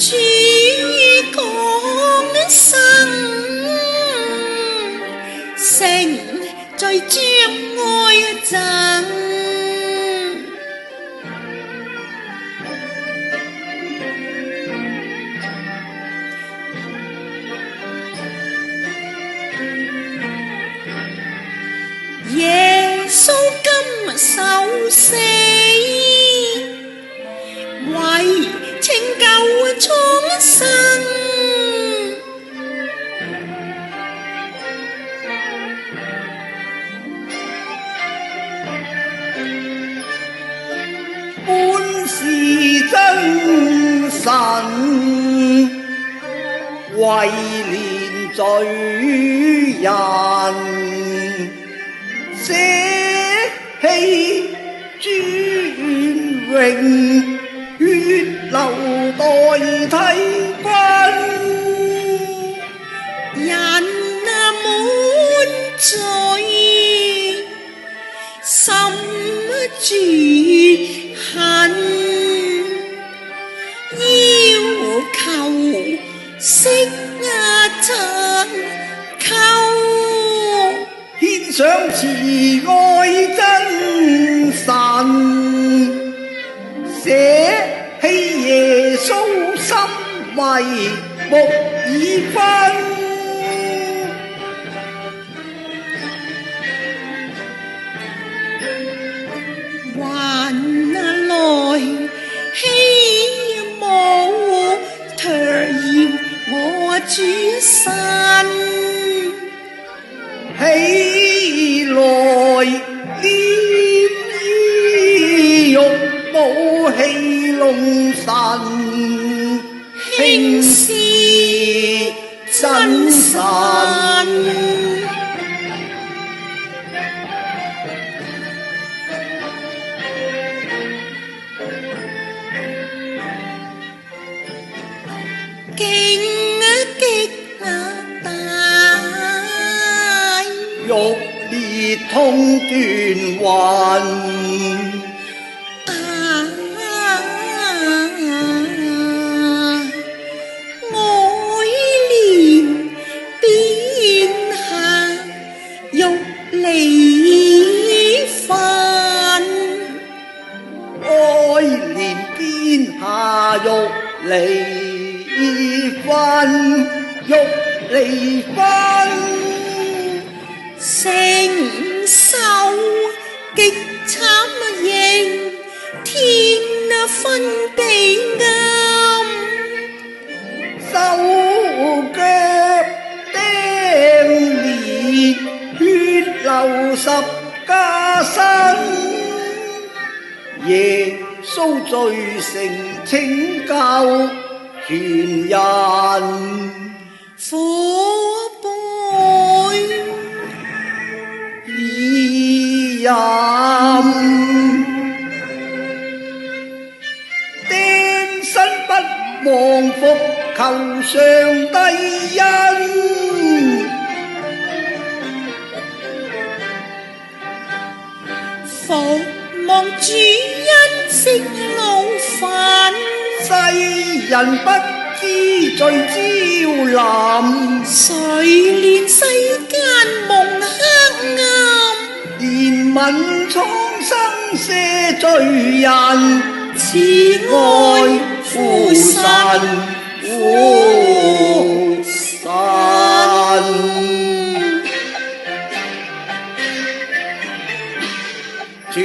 主降生，成罪將愛贈。耶穌今受死，為拯救眾生。本是真神，為憐罪人，捨棄尊榮，血流代替君。人滿罪，心住恨，要求息尋求，獻上慈愛真神，捨棄耶穌心為木已分。還來希望tör耀我主身，起來念衣欲舞戲弄神，輕視真神。勁極大，欲裂通斷魂。愛憐鞭下欲離分，愛憐鞭下欲離分，欲離分。承受極慘刑，天昏地暗，手腳釘裂，血流十架身。耶穌罪成拯救全人，苦杯已飲，釘身不忘復求上帝恩，服望主恩息勞煩，世人不知罪招臨，誰憐世間蒙黑暗，憐憫蒼生赦罪人，慈愛父神父神。全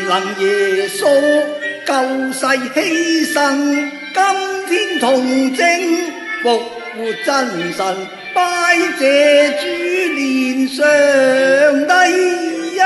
能耶穌救世犧牲，今天同證復活真神，拜謝主憐上帝恩。